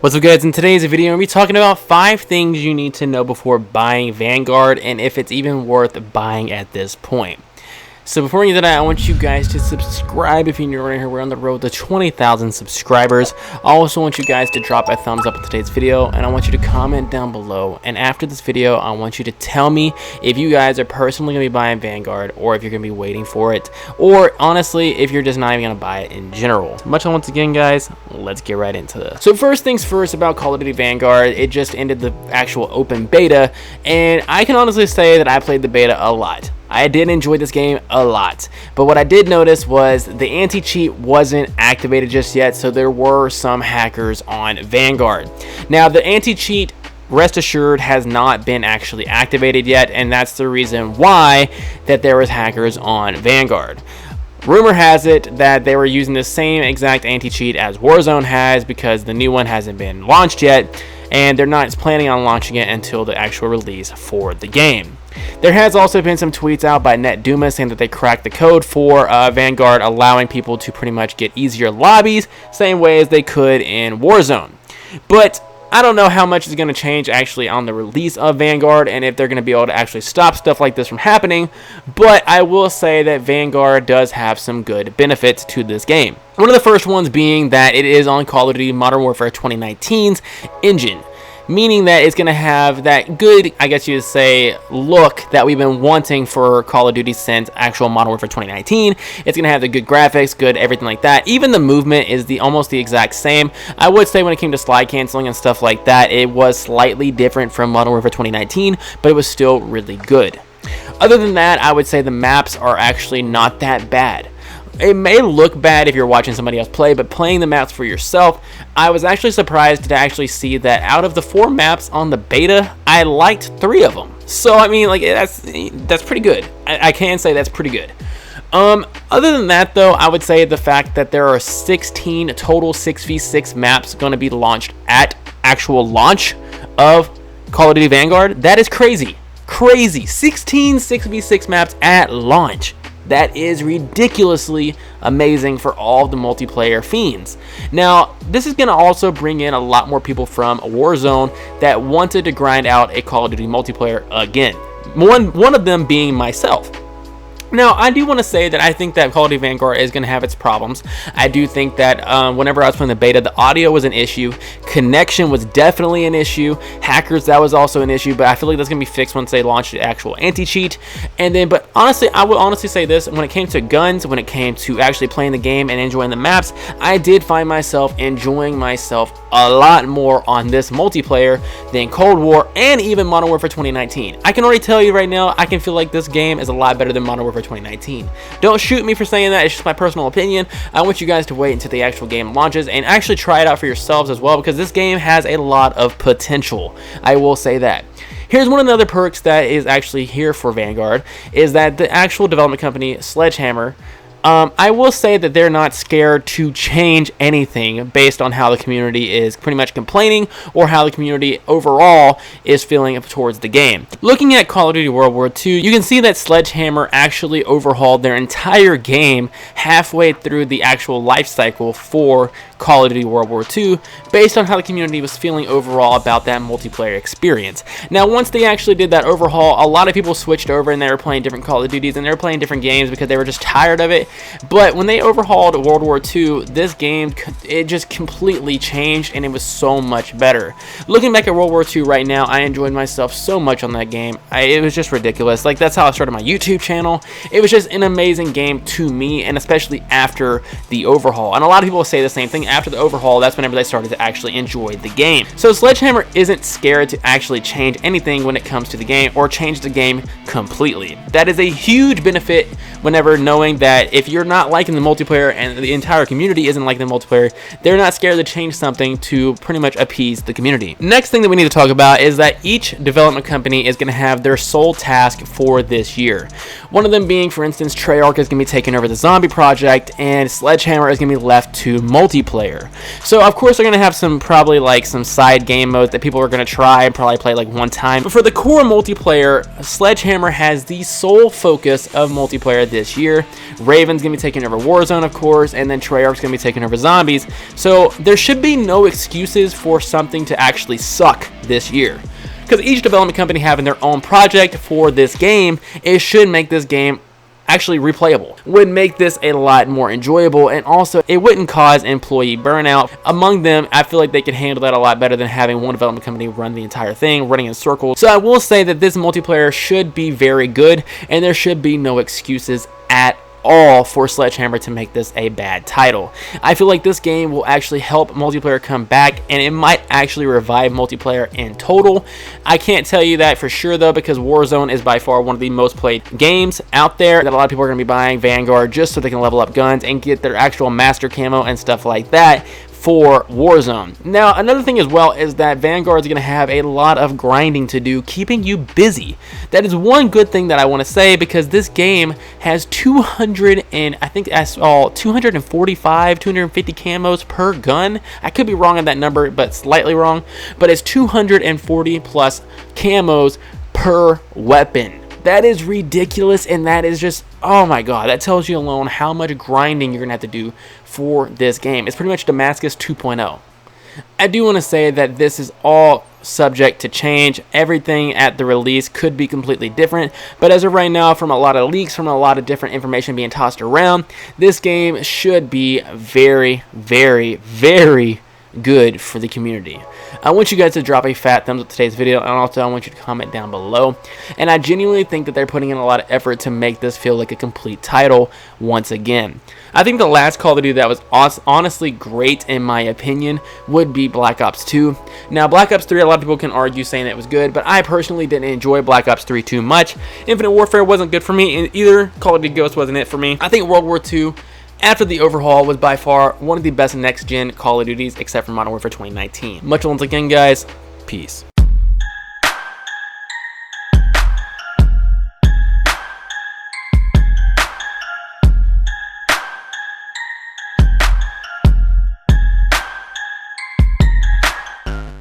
What's up guys, in today's video we're going to be talking about 5 things you need to know before buying Vanguard and if it's even worth buying at this point. So before we get to that, I want you guys to subscribe if you're new around here. We're on the road to 20,000 subscribers. I also want you guys to drop a thumbs up on today's video, and I want you to comment down below. And after this video, I want you to tell me if you guys are personally going to be buying Vanguard or if you're going to be waiting for it, or honestly, if you're just not even going to buy it in general. Much once again, guys, let's get right into this. So first things first about Call of Duty Vanguard, it just ended the actual open beta, and I can honestly say that I played the beta a lot. I did enjoy this game a lot, but what I did notice was the anti-cheat wasn't activated just yet, so there were some hackers on Vanguard. Now, the anti-cheat, rest assured, has not been actually activated yet, and that's the reason why that there was hackers on Vanguard. Rumor has it that they were using the same exact anti-cheat as Warzone has because the new one hasn't been launched yet, and they're not planning on launching it until the actual release for the game. There has also been some tweets out by NetDuma saying that they cracked the code for Vanguard, allowing people to pretty much get easier lobbies, same way as they could in Warzone. But I don't know how much is going to change actually on the release of Vanguard and if they're going to be able to actually stop stuff like this from happening, but I will say that Vanguard does have some good benefits to this game. One of the first ones being that it is on Call of Duty Modern Warfare 2019's engine, meaning that it's going to have that good, I guess you would say, look that we've been wanting for Call of Duty since actual Modern Warfare 2019. It's going to have the good graphics, good everything like that. Even the movement is almost the exact same. I would say when it came to slide canceling and stuff like that, it was slightly different from Modern Warfare 2019, but it was still really good. Other than that, I would say the maps are actually not that bad. It may look bad if you're watching somebody else play, but playing the maps for yourself, I was actually surprised to actually see that out of the 4 maps on the beta, I liked 3 of them. So I mean, like, that's pretty good. I can say that's pretty good. Other than that though, I would say the fact that there are 16 total 6v6 maps going to be launched at actual launch of Call of Duty Vanguard, that is crazy. Crazy. 16 6v6 maps at launch. That is ridiculously amazing for all the multiplayer fiends. Now, this is going to also bring in a lot more people from Warzone that wanted to grind out a Call of Duty multiplayer again. One of them being myself. Now, I do want to say that I think that Call of Duty Vanguard is going to have its problems. I do think that whenever I was playing the beta, the audio was an issue. Connection was definitely an issue. Hackers, that was also an issue, but I feel like that's going to be fixed once they launch the actual anti-cheat. And then, but honestly, I would honestly say this, when it came to guns, when it came to actually playing the game and enjoying the maps, I did find myself enjoying myself a lot more on this multiplayer than Cold War and even Modern Warfare 2019. I can already tell you right now, I can feel like this game is a lot better than Modern Warfare 2019. Don't shoot me for saying that, it's just my personal opinion. I want you guys to wait until the actual game launches and actually try it out for yourselves as well, because this game has a lot of potential. I will say that. Here's one of the other perks that is actually here for Vanguard, is that the actual development company, Sledgehammer, I will say that they're not scared to change anything based on how the community is pretty much complaining or how the community overall is feeling towards the game. Looking at Call of Duty World War II, you can see that Sledgehammer actually overhauled their entire game halfway through the actual life cycle for Call of Duty World War II based on how the community was feeling overall about that multiplayer experience. Now, once they actually did that overhaul, a lot of people switched over and they were playing different Call of Duties and they were playing different games because they were just tired of it. But when they overhauled World War II, this game, it just completely changed and it was so much better. Looking back at World War II right now, I enjoyed myself so much on that game. It was just ridiculous. Like, that's how I started my YouTube channel. It was just an amazing game to me, and especially after the overhaul. And a lot of people will say the same thing. After the overhaul, that's whenever they started to actually enjoy the game. So Sledgehammer isn't scared to actually change anything when it comes to the game or change the game completely. That is a huge benefit whenever knowing that if you're not liking the multiplayer and the entire community isn't liking the multiplayer, they're not scared to change something to pretty much appease the community. Next thing that we need to talk about is that each development company is going to have their sole task for this year. One of them being, for instance, Treyarch is going to be taking over the zombie project and Sledgehammer is going to be left to multiplayer. So of course they're going to have some probably like some side game modes that people are going to try and probably play like one time. But for the core multiplayer, Sledgehammer has the sole focus of multiplayer this year. Raven Raven's going to be taking over Warzone, of course, and then Treyarch's going to be taking over Zombies. So there should be no excuses for something to actually suck this year. Because each development company having their own project for this game, it should make this game actually replayable, would make this a lot more enjoyable, and also it wouldn't cause employee burnout. Among them, I feel like they could handle that a lot better than having one development company run the entire thing, running in circles. So I will say that this multiplayer should be very good, and there should be no excuses at all for Sledgehammer to make this a bad title. I feel like this game will actually help multiplayer come back, and it might actually revive multiplayer in total. I can't tell you that for sure though, because Warzone is by far one of the most played games out there, that a lot of people are going to be buying Vanguard just so they can level up guns and get their actual master camo and stuff like that for Warzone. Now, another thing as well is that Vanguard is going to have a lot of grinding to do, keeping you busy. That is one good thing that I want to say, because this game has 245, 250 camos per gun. I could be wrong on that number, but slightly wrong. But it's 240 plus camos per weapon. That is ridiculous, and that is just, oh my god, that tells you alone how much grinding you're going to have to do for this game. It's pretty much Damascus 2.0. I do want to say that this is all subject to change. Everything at the release could be completely different, but as of right now, from a lot of leaks, from a lot of different information being tossed around, this game should be very, very, very good for the community. I want you guys to drop a fat thumbs up to today's video, and also I want you to comment down below. And I genuinely think that they're putting in a lot of effort to make this feel like a complete title once again. I think the last Call of Duty that was honestly great, in my opinion, would be Black Ops 2. Now, Black Ops 3, a lot of people can argue saying that it was good, but I personally didn't enjoy Black Ops 3 too much. Infinite Warfare wasn't good for me, and either Call of Duty Ghosts wasn't it for me. I think World War II, after the overhaul, was by far one of the best next-gen Call of Duties, except for Modern Warfare 2019. Much once again, guys. Peace.